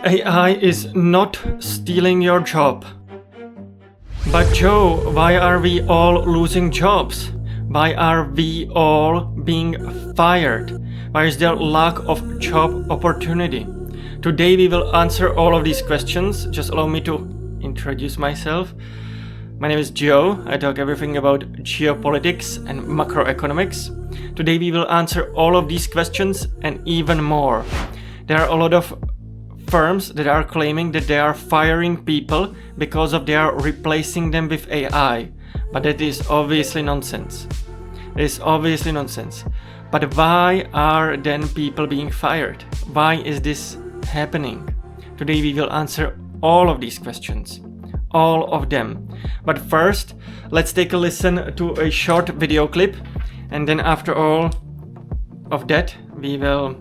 AI is not stealing your job. But Joe, why are we all losing jobs? Why are we all being fired? Why is there lack of job opportunity? Today we will answer all of these questions. Just allow me to introduce myself. My name is Joe. I talk everything about geopolitics and macroeconomics. Today we will answer all of these questions and even more. There are a lot of firms that are claiming that they are firing people because of they are replacing them with AI. But that is obviously nonsense. It is obviously nonsense. But why are then people being fired? Why is this happening? Today we will answer all of these questions. All of them. But first, let's take a listen to a short video clip, and then after all of that, we will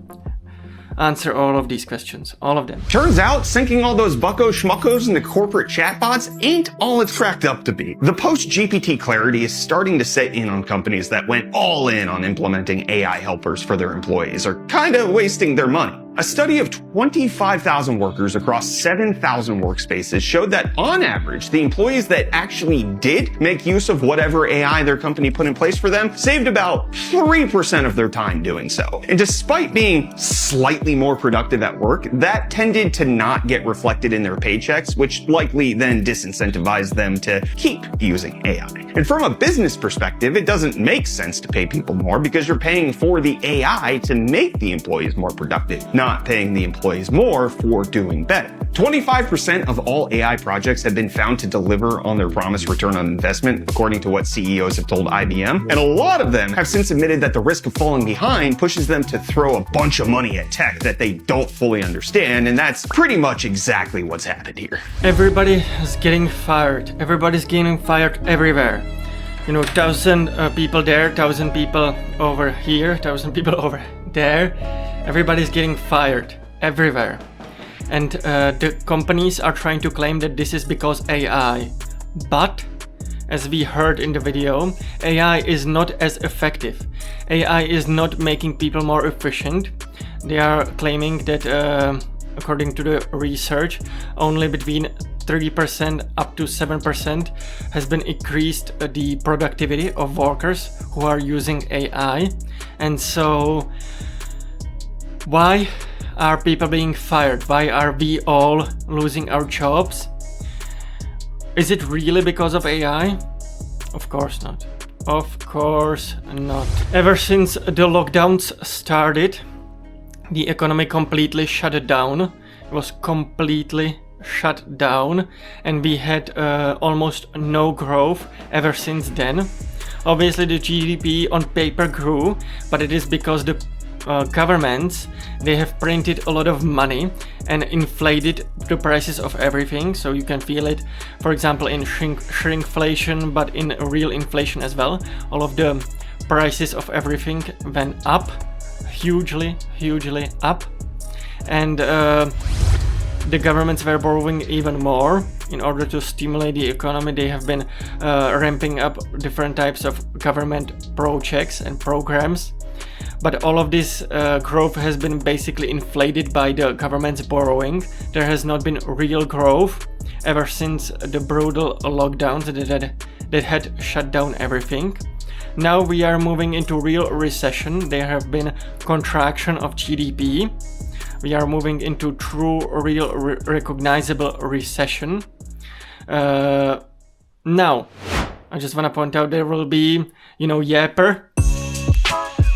answer all of these questions, all of them. Turns out, sinking all those bucko schmuckos into corporate chatbots ain't all it's cracked up to be. The post-GPT clarity is starting to set in on companies that went all in on implementing AI helpers for their employees, or kinda wasting their money. A study of 25,000 workers across 7,000 workspaces showed that, on average, the employees that actually did make use of whatever AI their company put in place for them saved about 3% of their time doing so. And despite being slightly more productive at work, that tended to not get reflected in their paychecks, which likely then disincentivized them to keep using AI. And from a business perspective, it doesn't make sense to pay people more because you're paying for the AI to make the employees more productive, not paying the employees more for doing better. 25% of all AI projects have been found to deliver on their promised return on investment, according to what CEOs have told IBM. And a lot of them have since admitted that the risk of falling behind pushes them to throw a bunch of money at tech that they don't fully understand, and that's pretty much exactly what's happened here. Everybody is getting fired. Everybody's getting fired everywhere. 1,000 people there, 1,000 people over here, 1,000 people over there. Everybody's getting fired everywhere. And the companies are trying to claim that this is because AI. But, as we heard in the video, AI is not as effective. AI is not making people more efficient. They are claiming that, according to the research, only between 3% up to 7% has been increased the productivity of workers who are using AI. And so, why are people being fired? Why are we all losing our jobs? Is it really because of AI? Of course not. Of course not. Ever since the lockdowns started, the economy completely shut down. It was completely shut down, and we had almost no growth ever since then. Obviously the GDP on paper grew, but it is because the governments, they have printed a lot of money and inflated the prices of everything, so you can feel it, for example, in shrinkflation, but in real inflation as well. All of the prices of everything went up, hugely up, and the governments were borrowing even more in order to stimulate the economy. They have been ramping up different types of government projects and programs. But all of this growth has been basically inflated by the government's borrowing. There has not been real growth ever since the brutal lockdowns that had shut down everything. Now we are moving into real recession. There have been contraction of GDP. We are moving into true, real, recognizable recession. Now, I just want to point out there will be, yapper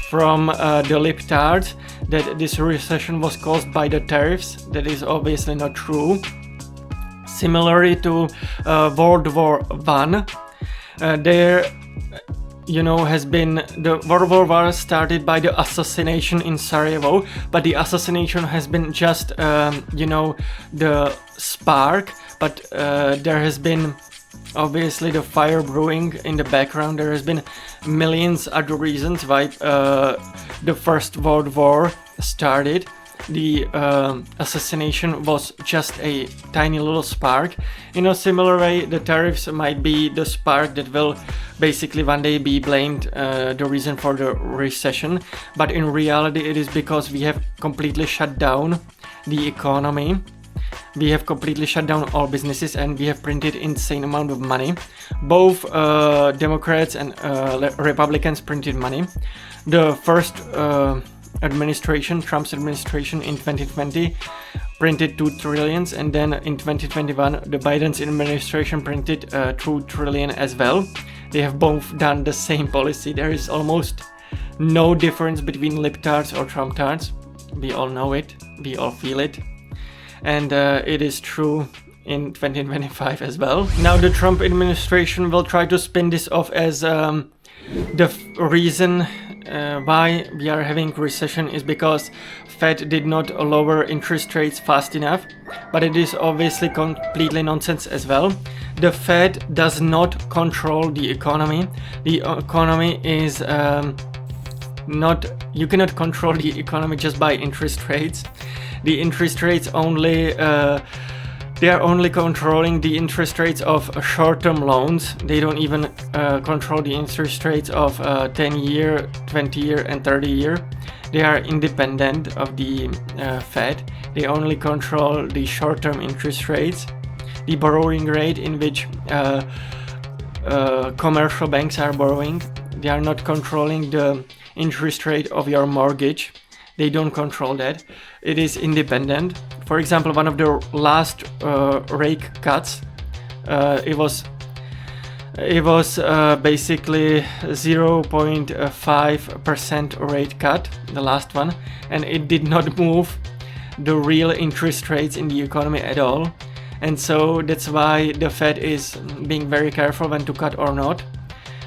from the libtards that this recession was caused by the tariffs. That is obviously not true. Similarly to World War I, there has been the World War I started by the assassination in Sarajevo, but the assassination has been just the spark, but there has been obviously the fire brewing in the background. There has been millions other reasons why the First World War started. The assassination was just a tiny little spark. In a similar way, the tariffs might be the spark that will basically one day be blamed the reason for the recession. But in reality, it is because we have completely shut down the economy. we have completely shut down all businesses and we have printed insane amount of money. Both Democrats and Republicans printed money. The first administration, Trump's administration in 2020 printed 2 trillions, and then in 2021 the Biden's administration printed 2 trillion as well. They have both done the same policy. There is almost no difference between libtards or Trumptards. We all know it, we all feel it, and it is true in 2025 as well. Now the Trump administration will try to spin this off as the reason why we are having recession is because Fed did not lower interest rates fast enough, but it is obviously completely nonsense as well. The Fed does not control the economy. The economy is you cannot control the economy just by interest rates. The interest rates only they are only controlling the interest rates of short-term loans. They don't even control the interest rates of 10-year, 20-year and 30-year. They are independent of the Fed. They only control the short-term interest rates, the borrowing rate in which commercial banks are borrowing. They are not controlling the interest rate of your mortgage. They don't control that. It is independent. For example, one of the last rate cuts, it was basically 0.5% rate cut, the last one, and it did not move the real interest rates in the economy at all. And so that's why the Fed is being very careful when to cut or not.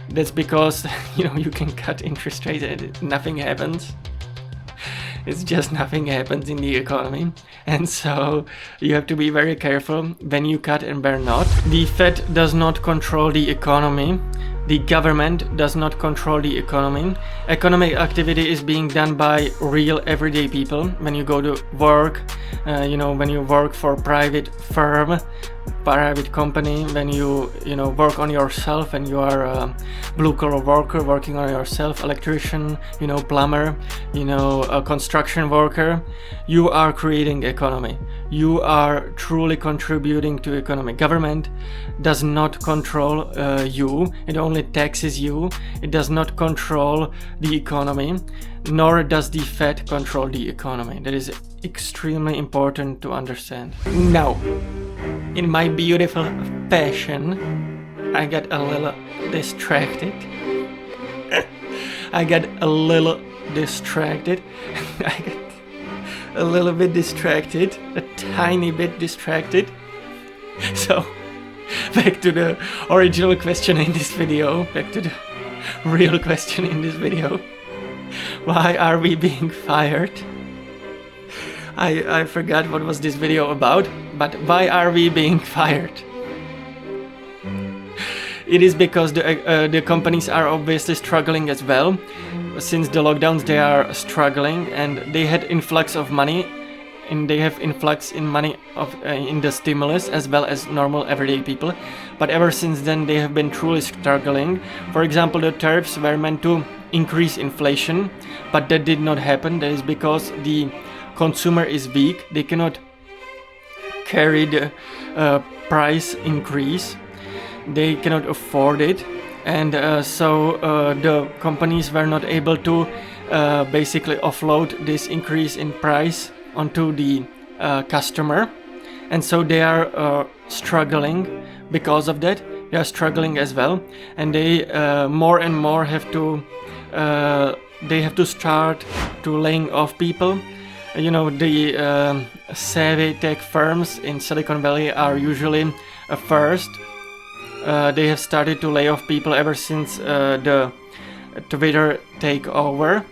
That's because you can cut interest rates and nothing happens. It's just nothing happens in the economy, and so you have to be very careful when you cut and where not. The Fed does not control the economy. The government does not control the economy. Economic activity is being done by real everyday people. When you go to work, when you work for private firm, private company, when you work on yourself and you are a blue collar worker working on yourself, electrician, plumber, a construction worker, you are creating economy. You are truly contributing to economy. Government does not control you. It only taxes you. It does not control the economy, nor does the Fed control the economy. That is extremely important to understand. Now, in my beautiful fashion, I got a little distracted. I got a little bit distracted, a tiny bit distracted. So, back to the original question in this video, back to the real question in this video. Why are we being fired? I forgot what was this video about, but why are we being fired? It is because the companies are obviously struggling as well. Since the lockdowns, they are struggling, and they had influx of money, and they have influx in money in the stimulus as well as normal everyday people. But ever since then, they have been truly struggling. For example, the tariffs were meant to increase inflation, but that did not happen. That is because the consumer is weak. They cannot carry the price increase. They cannot afford it, and so the companies were not able to basically offload this increase in price onto the customer, and so they are struggling because of that. They are struggling as well, and they more and more have to start to laying off people. The savvy tech firms in Silicon Valley are usually first. They have started to lay off people ever since the Twitter takeover.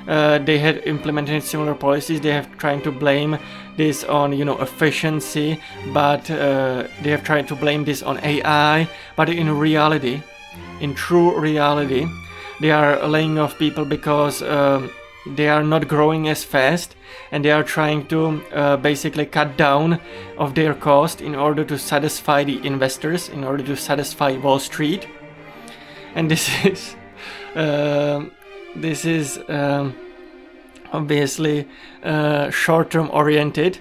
They had implemented similar policies. They have trying to blame this on efficiency, but they have tried to blame this on AI. But in reality, in true reality, they are laying off people because they are not growing as fast, and they are trying to basically cut down of their cost in order to satisfy the investors, in order to satisfy Wall Street. And this is obviously short-term oriented.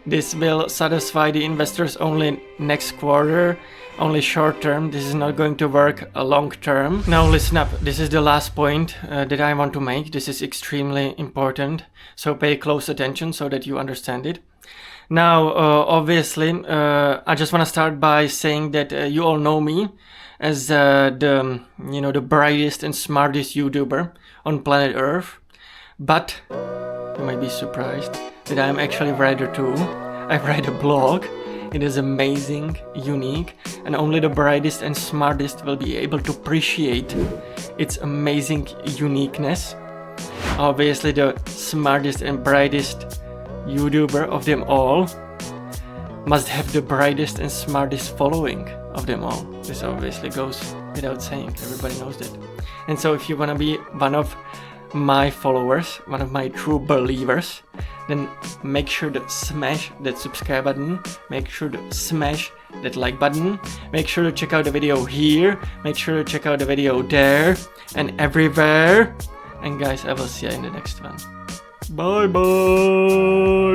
This will satisfy the investors only next quarter, only short term. This is not going to work long term. Now listen up, this is the last point that I want to make. This is extremely important, so pay close attention so that you understand it. Now, obviously, I just want to start by saying that you all know me as the brightest and smartest YouTuber on planet Earth. But you might be surprised that I'm actually a writer too. I write a blog. It is amazing, unique, and only the brightest and smartest will be able to appreciate its amazing uniqueness. Obviously, the smartest and brightest YouTuber of them all must have the brightest and smartest following of them all. This obviously goes without saying, everybody knows that. And so if you want to be one of my followers, one of my true believers, then make sure to smash that subscribe button, make sure to smash that like button, make sure to check out the video here, make sure to check out the video there and everywhere. And guys, I will see you in the next one. Bye bye.